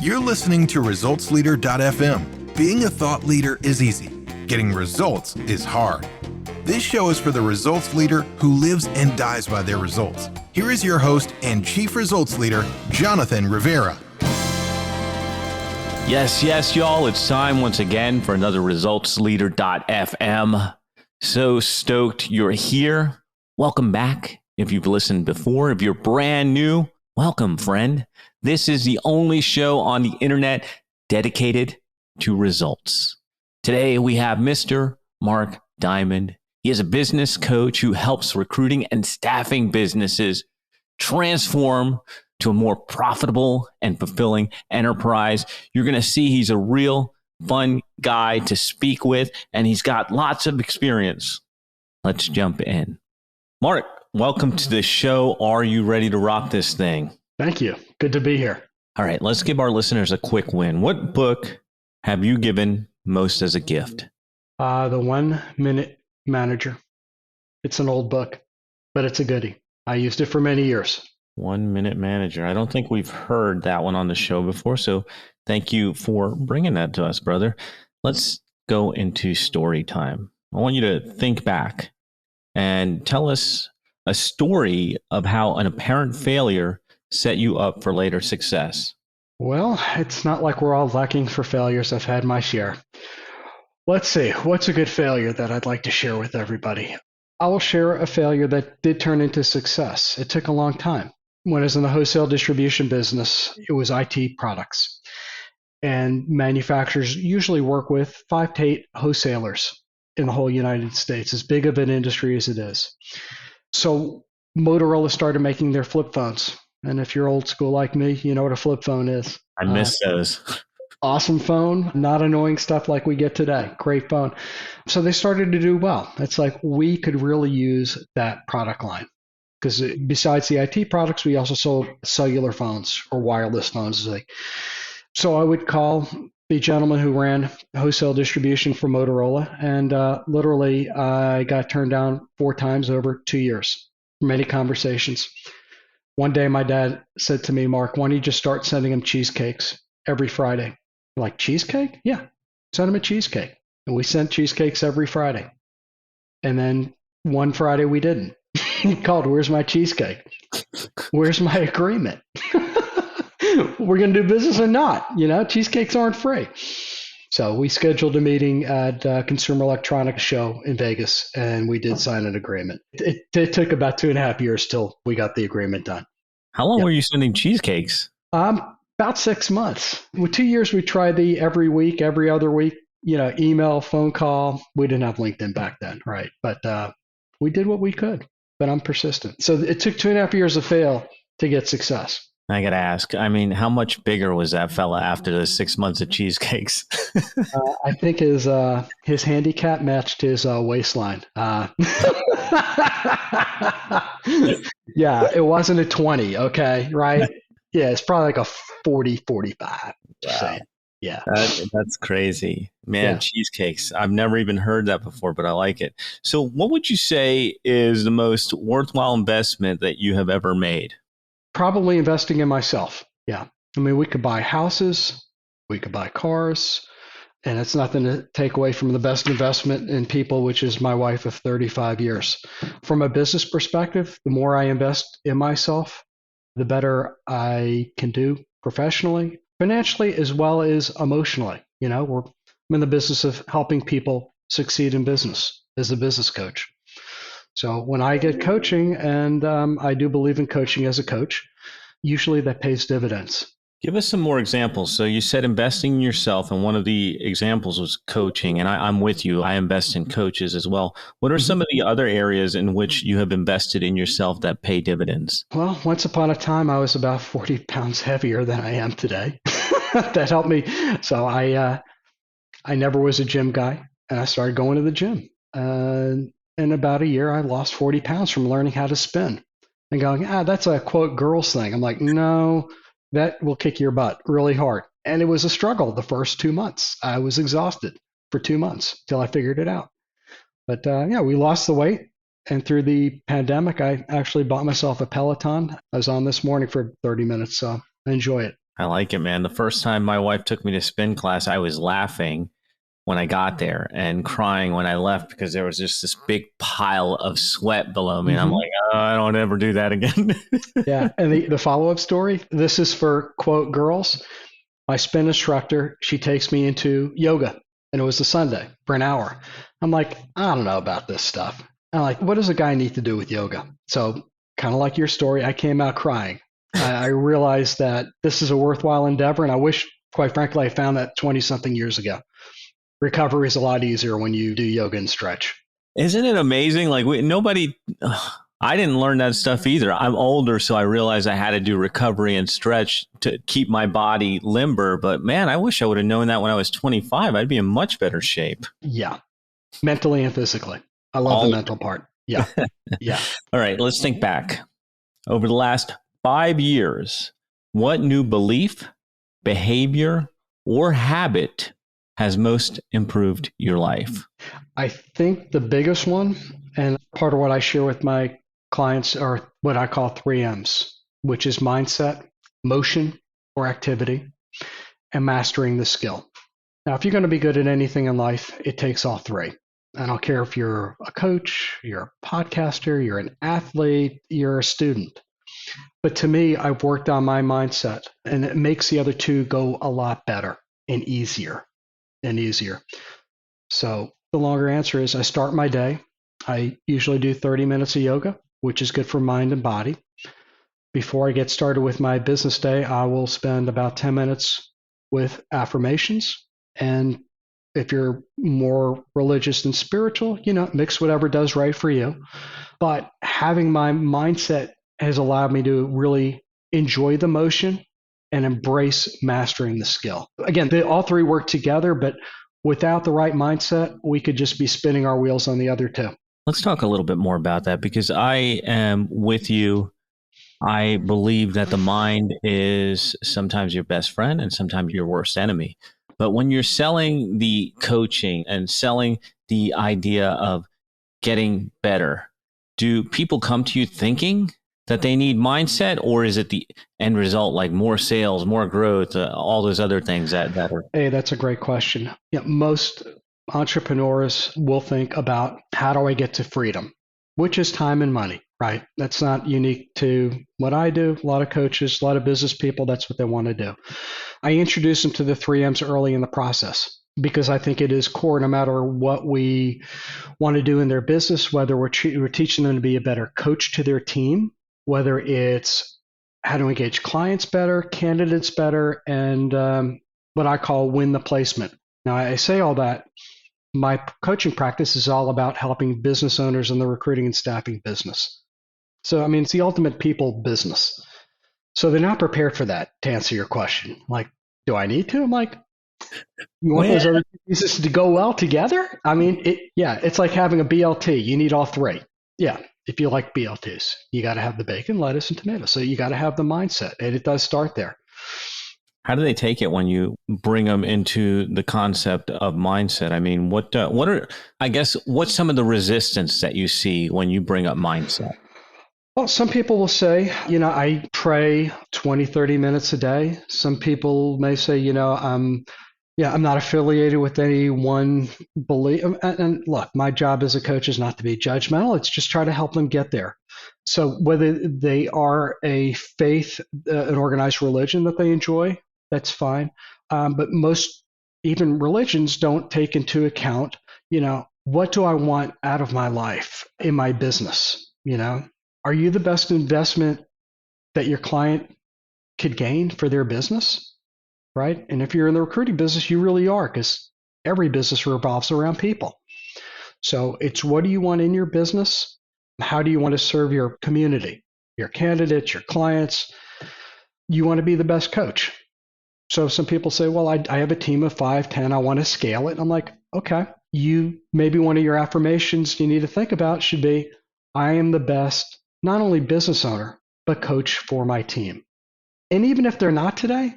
You're listening to ResultsLeader.fm. Being a thought leader is easy. Getting results is hard. This show is for the results leader who lives and dies by their results. Here is your host and Chief Results Leader, Jonathan Rivera. Yes, y'all. It's time once again for another ResultsLeader.fm. So stoked you're here. Welcome back. If you've listened before, if you're brand new, welcome, friend. This is the only show on the internet dedicated to results. Today, we have Mr. Mark Diamond. He is a business coach who helps recruiting and staffing businesses transform to a more profitable and fulfilling enterprise. You're going to see he's a real fun guy to speak with, and he's got lots of experience. Let's jump in. Mark, welcome to the show. Are you ready to rock this thing? Thank you. Good to be here. All right, let's give our listeners a quick win. What book have you given most as a gift? The 1 Minute Manager. It's an old book, but it's a goodie. I used it for many years. 1 Minute Manager. I don't think we've heard that one on the show before, so thank you for bringing that to us, brother. Let's go into story time. I want you to think back and tell us a story of how an apparent failure set you up for later success. Well, it's not like we're all lacking for failures. I've had my share. Let's see. What's a good failure that I'd like to share with everybody? I will share a failure that did turn into success. It took a long time. When I was in the wholesale distribution business, it was IT products. And manufacturers usually work with 5 to 8 wholesalers in the whole United States, as big of an industry as it is. So Motorola started making their flip phones. And if you're old school like me, you know what a flip phone is. I miss those. Awesome phone, not annoying stuff like we get today. Great phone. So they started to do well. It's like we could really use that product line. Because besides the IT products, we also sold cellular phones or wireless phones. So I would call the gentleman who ran wholesale distribution for Motorola, and literally I got turned down 4 times over 2 years. Many conversations. One day my dad said to me, Mark, why don't you just start sending him cheesecakes every Friday? I'm like, cheesecake? Yeah, send him a cheesecake. And we sent cheesecakes every Friday. And then one Friday we didn't. He called, where's my cheesecake? Where's my agreement? We're going to do business or not? You know, cheesecakes aren't free. So we scheduled a meeting at Consumer Electronics Show in Vegas, and we did sign an agreement. It took about 2.5 years till we got the agreement done. How long were you sending cheesecakes? About 6 months. With 2 years, we tried the every week, every other week, email, phone call. We didn't have LinkedIn back then, right? But we did what we could, but I'm persistent. So it took 2.5 years to fail to get success. I got to ask, how much bigger was that fella after the 6 months of cheesecakes? I think his handicap matched his waistline. Yeah, it wasn't a 20, okay, right? Yeah, it's probably like a 40, 45. Wow. Yeah. That's crazy. Man, yeah. Cheesecakes. I've never even heard that before, but I like it. So what would you say is the most worthwhile investment that you have ever made? Probably investing in myself. Yeah. I mean, we could buy houses, we could buy cars, and it's nothing to take away from the best investment in people, which is my wife of 35 years. From a business perspective, the more I invest in myself, the better I can do professionally, financially, as well as emotionally. I'm in the business of helping people succeed in business as a business coach. So when I get coaching, and I do believe in coaching as a coach, usually that pays dividends. Give us some more examples. So you said investing in yourself, and one of the examples was coaching, and I'm with you. I invest in coaches as well. What are some of the other areas in which you have invested in yourself that pay dividends? Well, once upon a time, I was about 40 pounds heavier than I am today. That helped me. So I never was a gym guy, and I started going to the gym. In about a year, I lost 40 pounds from learning how to spin and going, that's a quote girls thing. I'm like, no, that will kick your butt really hard. And it was a struggle the first 2 months. I was exhausted for 2 months till I figured it out. But we lost the weight. And through the pandemic, I actually bought myself a Peloton. I was on this morning for 30 minutes, so I enjoy it. I like it, man. The first time my wife took me to spin class, I was laughing when I got there and crying when I left because there was just this big pile of sweat below me. And I'm like, oh, I don't ever do that again. Yeah. And the follow-up story, this is for quote girls. My spin instructor, she takes me into yoga, and it was a Sunday for an hour. I'm like, I don't know about this stuff. I'm like, what does a guy need to do with yoga? So kind of like your story, I came out crying. I realized that this is a worthwhile endeavor, and I wish, quite frankly, I found that 20-something years ago. Recovery is a lot easier when you do yoga and stretch. Isn't it amazing? Like I didn't learn that stuff either. I'm older, so I realized I had to do recovery and stretch to keep my body limber. But man, I wish I would have known that when I was 25. I'd be in much better shape. Yeah, mentally and physically. I love the mental part. Yeah, yeah. All right, let's think back. Over the last 5 years, what new belief, behavior, or habit has most improved your life? I think the biggest one, and part of what I share with my clients, are what I call 3Ms, which is mindset, motion or activity, and mastering the skill. Now, if you're going to be good at anything in life, it takes all three. I don't care if you're a coach, you're a podcaster, you're an athlete, you're a student. But to me, I've worked on my mindset, and it makes the other two go a lot better and easier. So the longer answer is I start my day. I usually do 30 minutes of yoga, which is good for mind and body. Before I get started with my business day, I will spend about 10 minutes with affirmations. And if you're more religious than spiritual, mix whatever does right for you. But having my mindset has allowed me to really enjoy the motion and embrace mastering the skill. Again, all three work together, but without the right mindset, we could just be spinning our wheels on the other two. Let's talk a little bit more about that because I am with you. I believe that the mind is sometimes your best friend and sometimes your worst enemy. But when you're selling the coaching and selling the idea of getting better, do people come to you thinking that they need mindset, or is it the end result, like more sales, more growth, all those other things that are? Hey, that's a great question. Yeah, most entrepreneurs will think about how do I get to freedom, which is time and money, right? That's not unique to what I do. A lot of coaches, a lot of business people, that's what they want to do. I introduce them to the 3Ms early in the process because I think it is core no matter what we want to do in their business, whether we're teaching them to be a better coach to their team, whether it's how to engage clients better, candidates better, and what I call win the placement. Now, I say all that. My coaching practice is all about helping business owners in the recruiting and staffing business. So, it's the ultimate people business. So they're not prepared for that, to answer your question. Like, do I need to? I'm like, you want those other pieces to go well together? It's like having a BLT. You need all three. Yeah. If you like BLTs, you got to have the bacon, lettuce, and tomatoes. So you got to have the mindset, and it does start there. How do they take it when you bring them into the concept of mindset? What's some of the resistance that you see when you bring up mindset? Well, some people will say, I pray 20, 30 minutes a day. Some people may say, I'm not affiliated with any one belief. And look, my job as a coach is not to be judgmental. It's just try to help them get there. So whether they are a faith, an organized religion that they enjoy, that's fine. But most, even religions, don't take into account, what do I want out of my life in my business? Are you the best investment that your client could gain for their business? Right? And if you're in the recruiting business, you really are, because every business revolves around people. So it's what do you want in your business? How do you want to serve your community, your candidates, your clients? You want to be the best coach. So some people say, well, I have a team of 5, 10. I want to scale it. I'm like, okay, maybe one of your affirmations you need to think about should be, I am the best, not only business owner, but coach for my team. And even if they're not today,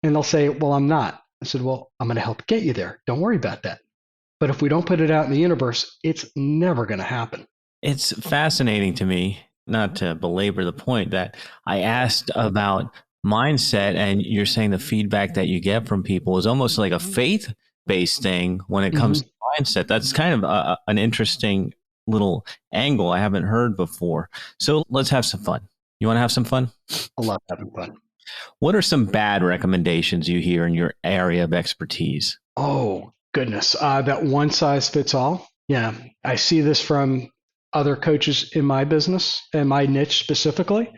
and they'll say, well, I'm not. I said, well, I'm going to help get you there. Don't worry about that. But if we don't put it out in the universe, it's never going to happen. It's fascinating to me, not to belabor the point, that I asked about mindset, and you're saying the feedback that you get from people is almost like a faith based thing when it comes Hmm. to mindset. That's kind of an interesting little angle I haven't heard before. So let's have some fun. You want to have some fun? I love having fun. What are some bad recommendations you hear in your area of expertise? Oh, goodness. That one size fits all. Yeah. I see this from other coaches in my business and my niche specifically.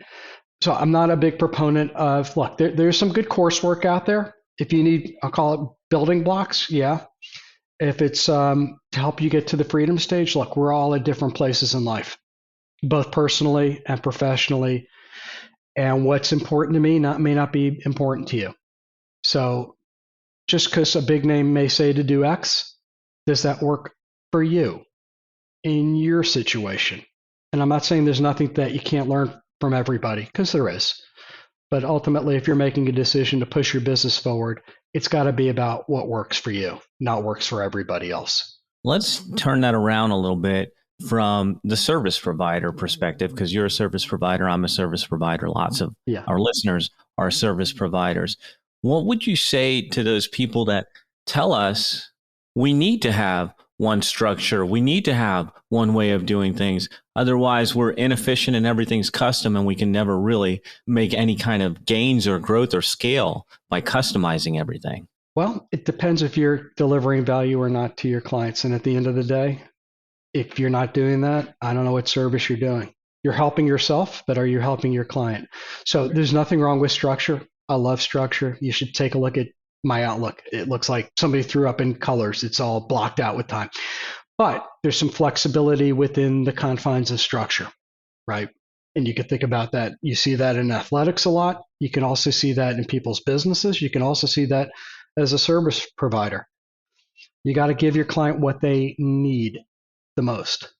So I'm not a big proponent of, look, there's some good coursework out there. If you need, I'll call it building blocks. Yeah. If it's to help you get to the freedom stage, look, we're all at different places in life, both personally and professionally. And what's important to me may not be important to you. So just because a big name may say to do X, does that work for you in your situation? And I'm not saying there's nothing that you can't learn from everybody, because there is. But ultimately, if you're making a decision to push your business forward, it's got to be about what works for you, not works for everybody else. Let's turn that around a little bit from the service provider perspective, because you're a service provider, I'm a service provider. Lots of Yeah. our listeners are service providers. What would you say to those people that tell us we need to have one structure, we need to have one way of doing things? Otherwise, we're inefficient and everything's custom, and we can never really make any kind of gains or growth or scale by customizing everything. Well, it depends if you're delivering value or not to your clients. And at the end of the day, if you're not doing that, I don't know what service you're doing. You're helping yourself, but are you helping your client? So there's nothing wrong with structure. I love structure. You should take a look at my Outlook. It looks like somebody threw up in colors. It's all blocked out with time. But there's some flexibility within the confines of structure, right? And you can think about that. You see that in athletics a lot. You can also see that in people's businesses. You can also see that as a service provider. You got to give your client what they need the most.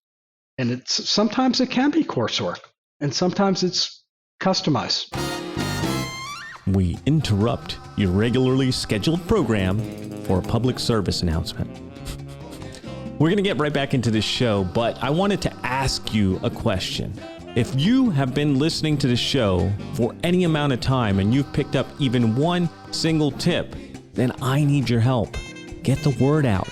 And it's sometimes it can be coursework, and sometimes it's customized. We interrupt your regularly scheduled program for a public service announcement. We're going to get right back into this show, but I wanted to ask you a question. If you have been listening to the show for any amount of time and you've picked up even one single tip, then I need your help. Get the word out.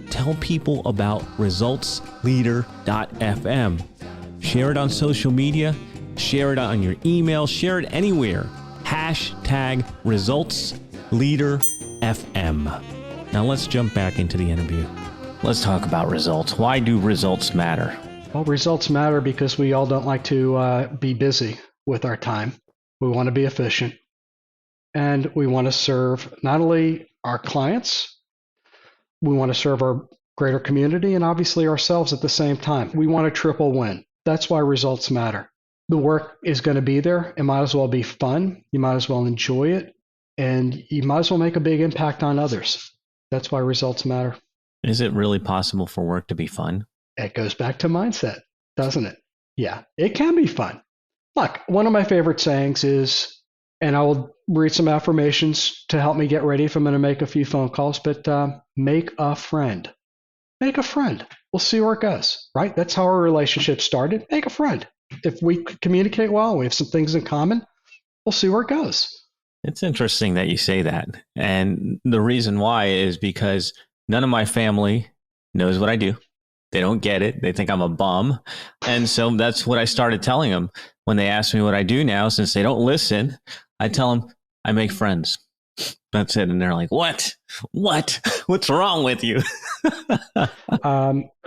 Tell people about resultsleader.fm. Share it on social media, share it on your email, share it anywhere. Hashtag resultsleaderfm. Now let's jump back into the interview. Let's talk about results. Why do results matter? Well, results matter because we all don't like to be busy with our time. We want to be efficient, and we want to serve not only our clients, we want to serve our greater community and obviously ourselves at the same time. We want a triple win. That's why results matter. The work is going to be there. It might as well be fun. You might as well enjoy it, and you might as well make a big impact on others. That's why results matter. Is it really possible for work to be fun? It goes back to mindset, doesn't it? Yeah, it can be fun. Look, one of my favorite sayings is, and I will read some affirmations to help me get ready if I'm going to make a few phone calls, but make a friend. Make a friend. We'll see where it goes, right? That's how our relationship started. Make a friend. If we communicate well, we have some things in common, we'll see where it goes. It's interesting that you say that. And the reason why is because none of my family knows what I do. They don't get it. They think I'm a bum. And so that's what I started telling them when they ask me what I do now. Since they don't listen, I tell them I make friends. That's it. And they're like, what? What's wrong with you?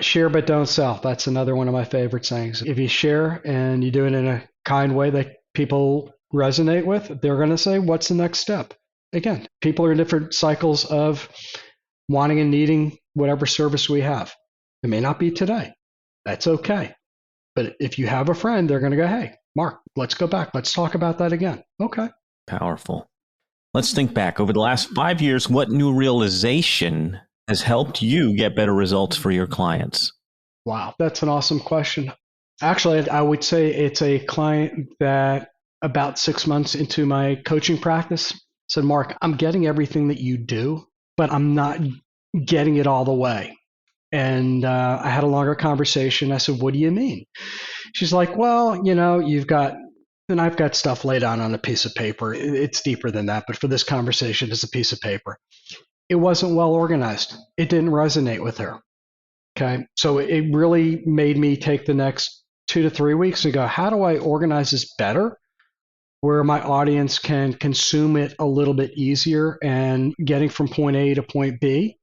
Share but don't sell. That's another one of my favorite sayings. If you share and you do it in a kind way that people resonate with, they're going to say, what's the next step? Again, people are in different cycles of wanting and needing whatever service we have. It may not be today. That's okay. But if you have a friend, they're going to go, hey, Mark, let's go back. Let's talk about that again. Okay. Powerful. Let's think back. Over the last 5 years, what new realization has helped you get better results for your clients? Wow, that's an awesome question. Actually, I would say it's a client that about 6 months into my coaching practice said, Mark, I'm getting everything that you do, but I'm not getting it all the way. And I had a longer conversation. I said, "What do you mean?" She's like, "Well, and I've got stuff laid out on a piece of paper. It's deeper than that, but for this conversation, it's a piece of paper." It wasn't well organized. It didn't resonate with her. Okay. So it really made me take the next 2 to 3 weeks and go, how do I organize this better where my audience can consume it a little bit easier and getting from point A to point B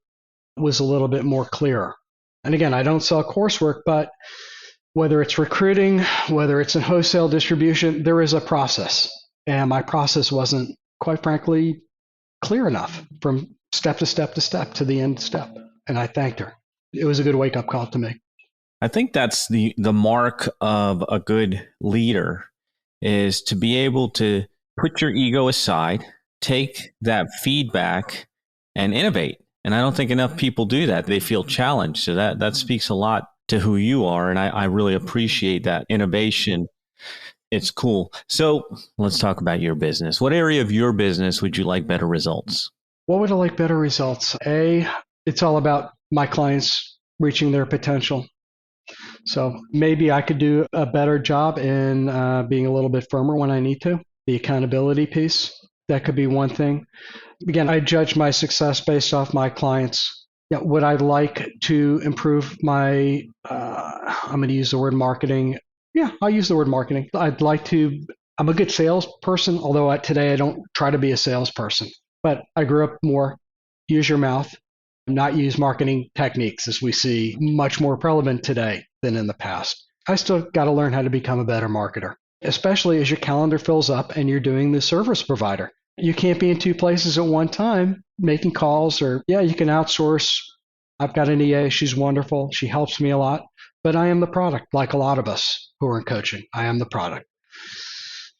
was a little bit more clear. And again, I don't sell coursework, but whether it's recruiting, whether it's in wholesale distribution, there is a process. And my process wasn't, quite frankly, clear enough from step to step to step to the end step. And I thanked her. It was a good wake up call to me. I think that's the mark of a good leader, is to be able to put your ego aside, take that feedback and innovate. And I don't think enough people do that. They feel challenged. So that speaks a lot to who you are. And I really appreciate that innovation. It's cool. So let's talk about your business. What area of your business would you like better results? What would I like better results? It's all about my clients reaching their potential. So maybe I could do a better job in being a little bit firmer when I need to. The accountability piece, that could be one thing. Again, I judge my success based off my clients. Would I like to improve my, I'm going to use the word marketing. Yeah, I'll use the word marketing. I'm a good salesperson, although today I don't try to be a salesperson. But I grew up more, use your mouth, not use marketing techniques as we see much more prevalent today than in the past. I still got to learn how to become a better marketer, especially as your calendar fills up and you're doing the service provider. You can't be in two places at one time making calls, or you can outsource. I've got an EA. She's wonderful. She helps me a lot, but I am the product, like a lot of us who are in coaching. I am the product.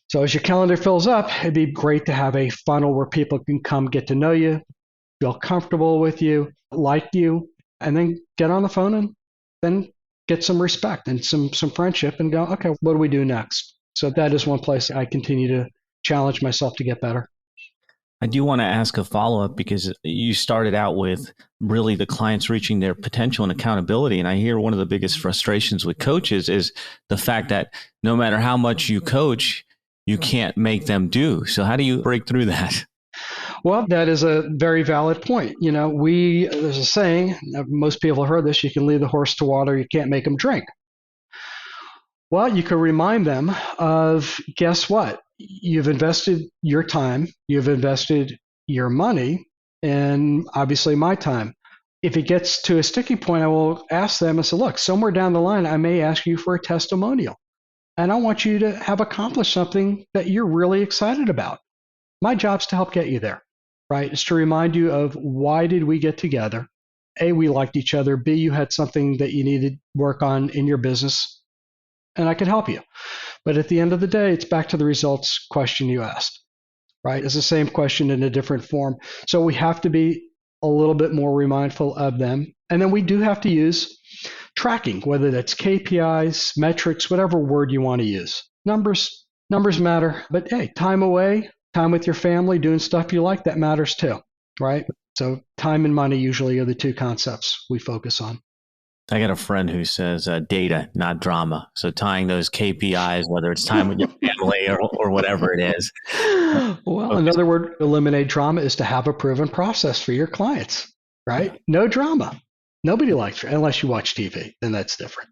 So as your calendar fills up, it'd be great to have a funnel where people can come get to know you, feel comfortable with you, like you, and then get on the phone and then get some respect and some friendship and go, okay, what do we do next? So that is one place I continue to challenge myself to get better. I do want to ask a follow-up, because you started out with really the clients reaching their potential and accountability. And I hear one of the biggest frustrations with coaches is the fact that no matter how much you coach, you can't make them do. So how do you break through that? Well, that is a very valid point. There's a saying, most people have heard this, you can lead the horse to water, you can't make them drink. Well, you can remind them of, guess what? You've invested your time, you've invested your money, and obviously my time. If it gets to a sticking point, I will ask them and say, look, somewhere down the line, I may ask you for a testimonial. And I want you to have accomplished something that you're really excited about. My job's to help get you there, right? It's to remind you of, why did we get together? A, we liked each other. B, you had something that you needed work on in your business, and I could help you. But at the end of the day, it's back to the results question you asked, right? It's the same question in a different form. So we have to be a little bit more mindful of them. And then we do have to use tracking, whether that's KPIs, metrics, whatever word you want to use. Numbers matter, but hey, time away, time with your family, doing stuff you like, that matters too, right? So time and money usually are the two concepts we focus on. I got a friend who says data, not drama. So tying those KPIs, whether it's time with your family or whatever it is. Well, another word, eliminate drama, is to have a proven process for your clients, right? No drama. Nobody likes it unless you watch TV, then that's different.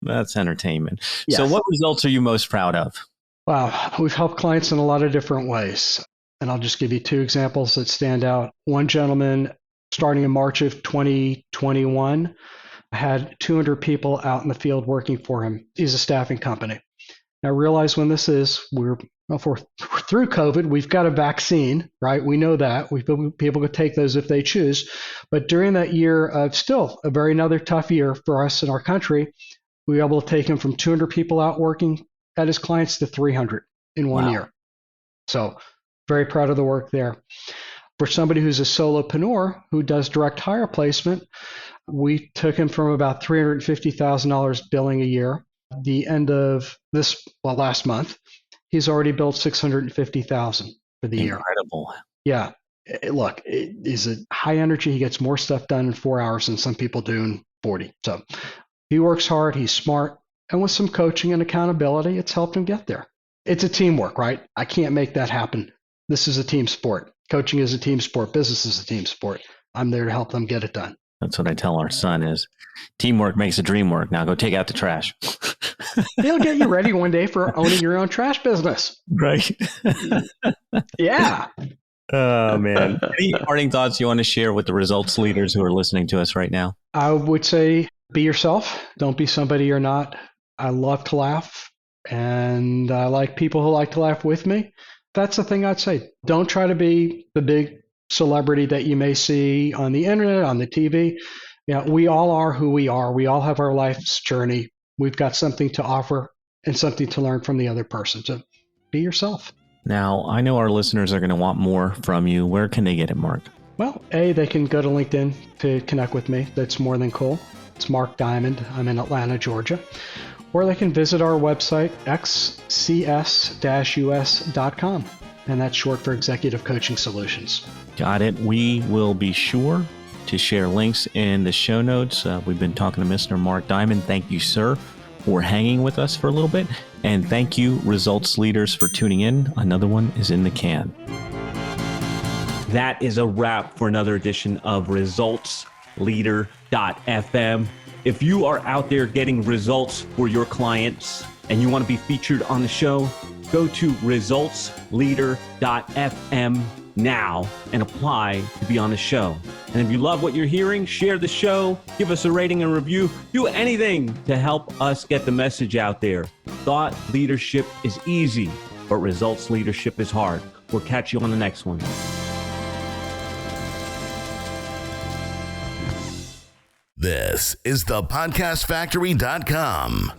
That's entertainment. Yes. So what results are you most proud of? Wow, we've helped clients in a lot of different ways. And I'll just give you two examples that stand out. One gentleman, starting in March of 2021, had 200 people out in the field working for him. He's a staffing company. Now realize when this is, we're through COVID, we've got a vaccine, right? We know that. People could take those if they choose. But during that year of still another tough year for us in our country, we were able to take him from 200 people out working at his clients to 300 in 1 year. So very proud of the work there. For somebody who's a solopreneur who does direct hire placement, we took him from about $350,000 billing a year. The end of last month, he's already built $650,000 for the year. Incredible. Yeah. Look, he's a high energy. He gets more stuff done in 4 hours than some people do in 40. So he works hard, he's smart, and with some coaching and accountability, it's helped him get there. It's a teamwork, right? I can't make that happen. This is a team sport. Coaching is a team sport. Business is a team sport. I'm there to help them get it done. That's what I tell our son is teamwork makes the dream work. Now go take out the trash. He'll get you ready one day for owning your own trash business. Right. Yeah. Oh, man. Any parting thoughts you want to share with the results leaders who are listening to us right now? I would say be yourself. Don't be somebody you're not. I love to laugh, and I like people who like to laugh with me. That's the thing I'd say. Don't try to be the big celebrity that you may see on the internet, on the TV. We all are who we are. We all have our life's journey. We've got something to offer and something to learn from the other person. So be yourself. Now, I know our listeners are going to want more from you. Where can they get it, Mark? Well, they can go to LinkedIn to connect with me. That's more than cool. It's Mark Diamond. I'm in Atlanta, Georgia. Or they can visit our website, xcs-us.com. And that's short for Executive Coaching Solutions. Got it. We will be sure to share links in the show notes. We've been talking to Mr. Mark Diamond. Thank you, sir, for hanging with us for a little bit. And thank you, results leaders, for tuning in. Another one is in the can. That is a wrap for another edition of ResultsLeader.fm. If you are out there getting results for your clients and you want to be featured on the show, go to ResultsLeader.fm now and apply to be on the show. And if you love what you're hearing, share the show, give us a rating and review, do anything to help us get the message out there. Thought leadership is easy, but results leadership is hard. We'll catch you on the next one. This is thepodcastfactory.com.